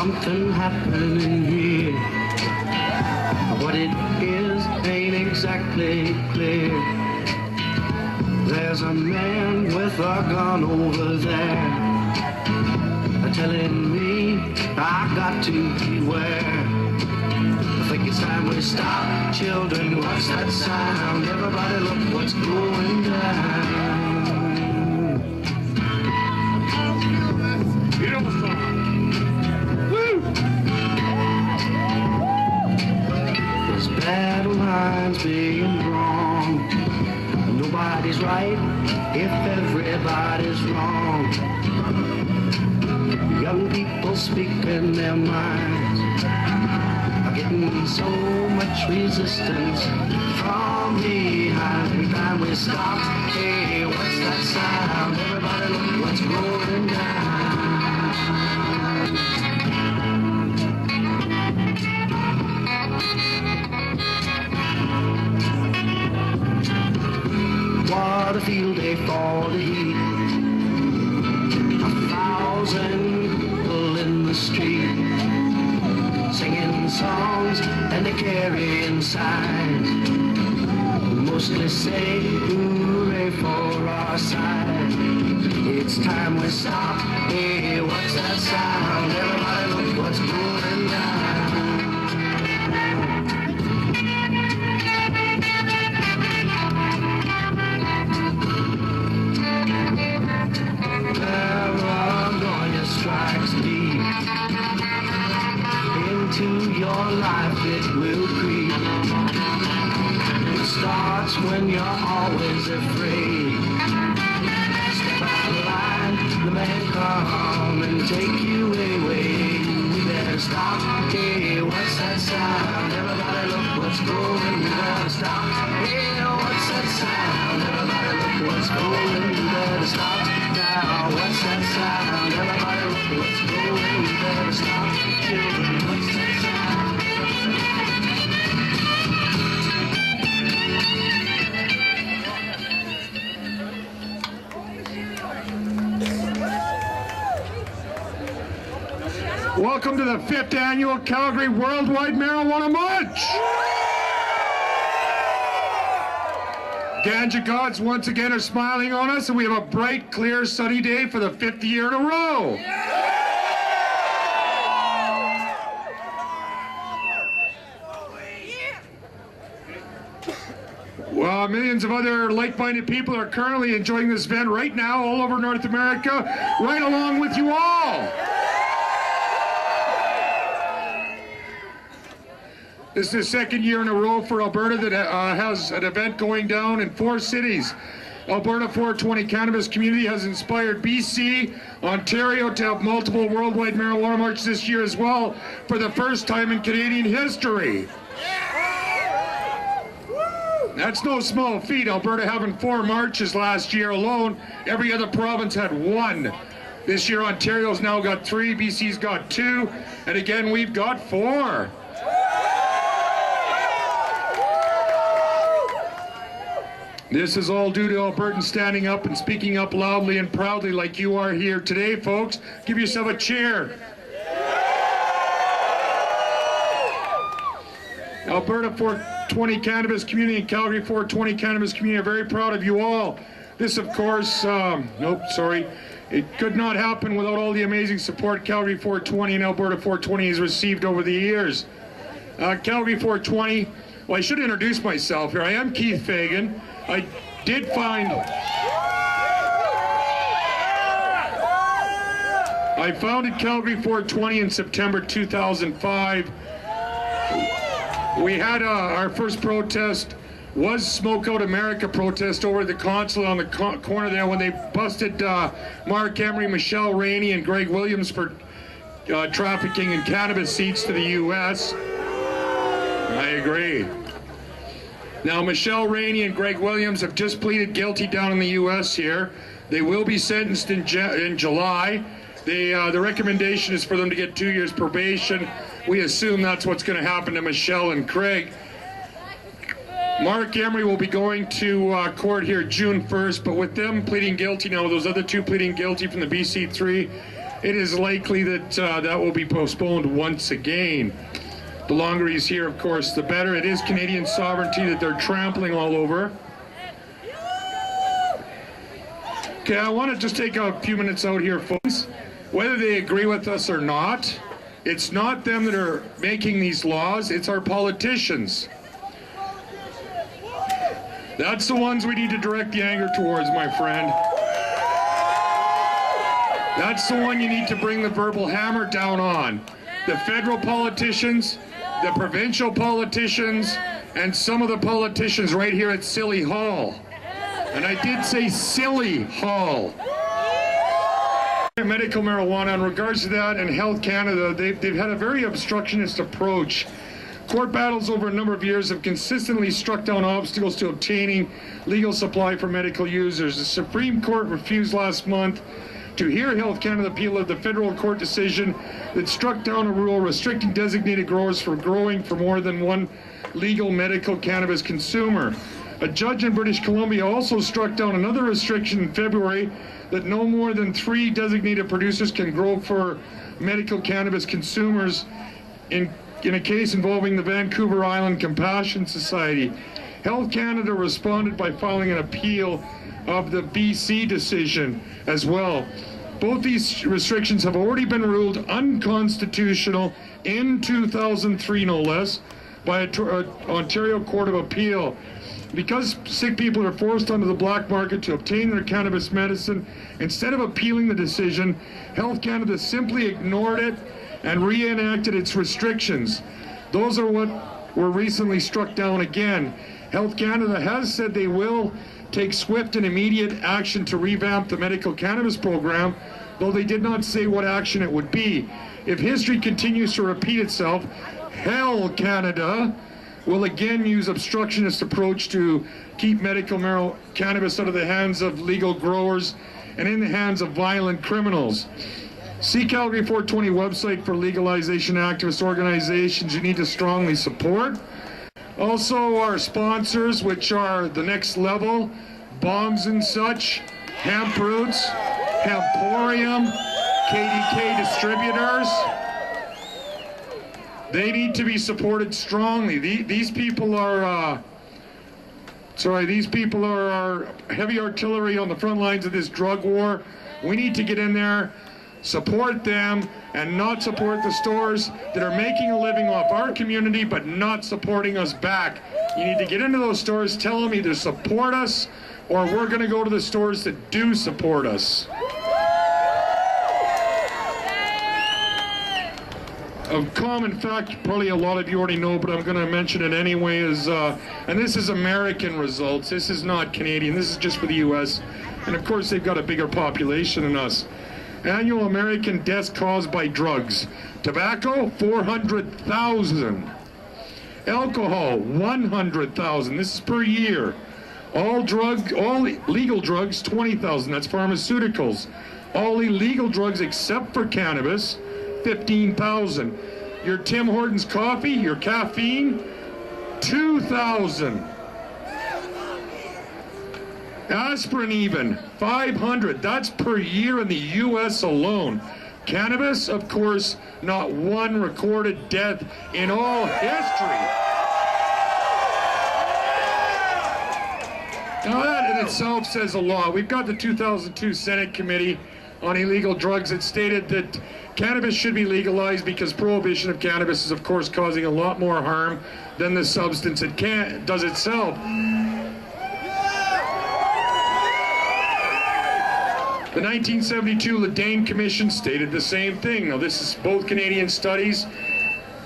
something happening here. What it is ain't exactly clear. There's a man with a gun over there, telling me I got to beware. I think it's time we stop. Children, what's that sound? Everybody look what's going down. Beautiful song. Woo! There's battle lines being drawn. Nobody's right if everybody's wrong. Young people speaking their minds are getting so much resistance from behind. Every time we stop, hey, what's that sound? Everybody look what's going down. What a field day for the heat. 1,000 people in the street, singing songs and they're carrying signs, mostly say hooray for our side. It's time we stop. Hey, what's that sound? Everybody look what's going down. Strikes deep into your life, it will creep. It starts when you're always afraid. Step out of line, the man come and take you away. We better stop. Hey, what's that sound? Everybody look what's going. We better stop. Hey, what's that sound? Everybody look what's going. We better stop now. What's that sound? Everybody look what's going. We better stop. Children, what's that sound? Welcome to the 5th Annual Calgary Worldwide Marijuana March! Ganja gods once again are smiling on us, and we have a bright, clear, sunny day for the 5th year in a row. Well, millions of other like-minded people are currently enjoying this event right now all over North America, right along with you all. This is the second year in a row for Alberta that has an event going down in 4 cities. Alberta 420 Cannabis Community has inspired BC, Ontario to have multiple worldwide marijuana marches this year as well for the first time in Canadian history. That's no small feat. Alberta having 4 marches last year alone. Every other province had 1. This year Ontario's now got 3, BC's got 2, and again we've got 4. This is all due to Albertans standing up and speaking up loudly and proudly like you are here today, folks. Give yourself a cheer. Alberta 420 Cannabis Community and Calgary 420 Cannabis Community are very proud of you all. This, of course, it could not happen without all the amazing support Calgary 420 and Alberta 420 has received over the years. Calgary 420, well, I should introduce myself here. I am Keith Fagan. I did find... I founded Calgary 420 in September 2005. We had our first protest was Smoke Out America protest over at the consulate on the corner there when they busted Mark Emery, Michelle Rainey, and Greg Williams for trafficking in cannabis seeds to the U.S. I agree. Now, Michelle Rainey and Greg Williams have just pleaded guilty down in the U.S. here. They will be sentenced in July. The recommendation is for them to get 2 years probation. We assume that's what's going to happen to Michelle and Craig. Mark Emery will be going to court here June 1st, but with them pleading guilty now, those other 2 pleading guilty from the BC3, it is likely that that will be postponed once again. The longer he's here, of course, the better. It is Canadian sovereignty that they're trampling all over. Okay, I want to just take a few minutes out here, folks. Whether they agree with us or not, it's not them that are making these laws, it's our politicians. That's the ones we need to direct the anger towards, my friend. That's the one you need to bring the verbal hammer down on. The federal politicians, the provincial politicians, and some of the politicians right here at Silly Hall. And I did say Silly Hall. Medical marijuana, in regards to that, and Health Canada, they've had a very obstructionist approach. Court battles over a number of years have consistently struck down obstacles to obtaining legal supply for medical users. The Supreme Court refused last month to hear Health Canada appeal of the federal court decision that struck down a rule restricting designated growers from growing for more than one legal medical cannabis consumer. A judge in British Columbia also struck down another restriction in February that no more than 3 designated producers can grow for medical cannabis consumers in a case involving the Vancouver Island Compassion Society. Health Canada responded by filing an appeal of the BC decision as well. Both these restrictions have already been ruled unconstitutional in 2003, no less, by an Ontario Court of Appeal. Because sick people are forced onto the black market to obtain their cannabis medicine, instead of appealing the decision, Health Canada simply ignored it and reenacted its restrictions. Those are what were recently struck down again. Health Canada has said they will take swift and immediate action to revamp the medical cannabis program, though they did not say what action it would be. If history continues to repeat itself, Health Canada will again use obstructionist approach to keep medical cannabis out of the hands of legal growers and in the hands of violent criminals. See Calgary 420 website for legalization activist organizations you need to strongly support. Also our sponsors, which are The Next Level, Bombs and Such, Hemp Roots, Hemporium, KDK Distributors. They need to be supported strongly. These people are our heavy artillery on the front lines of this drug war. We need to get in there, support them, and not support the stores that are making a living off our community but not supporting us back. You need to get into those stores, tell them either support us or we're going to go to the stores that do support us. A common fact, probably a lot of you already know, but I'm going to mention it anyway, is, and this is American results, this is not Canadian, this is just for the US, and of course they've got a bigger population than us. Annual American deaths caused by drugs. Tobacco, 400,000. Alcohol, 100,000. This is per year. All legal drugs, 20,000. That's pharmaceuticals. All illegal drugs except for cannabis, 15,000. Your Tim Hortons coffee, your caffeine, 2,000. Aspirin even, 500. That's per year in the US alone. Cannabis, of course, not one recorded death in all history. Now that in itself says a lot. We've got the 2002 Senate Committee on Illegal Drugs that stated that cannabis should be legalized because prohibition of cannabis is, of course, causing a lot more harm than the substance it does itself. The 1972 Ledane Commission stated the same thing. Now, this is both Canadian studies.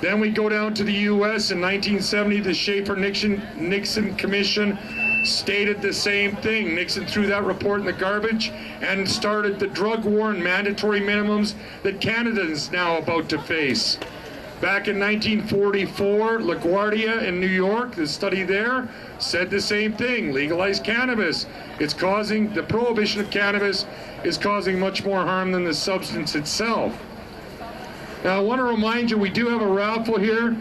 Then we go down to the U.S. In 1970, the Schaefer-Nixon Commission stated the same thing. Nixon threw that report in the garbage and started the drug war and mandatory minimums that Canada is now about to face. Back in 1944, LaGuardia in New York, the study there, said the same thing. Legalize cannabis. The prohibition of cannabis is causing much more harm than the substance itself. Now, I want to remind you, we do have a raffle here.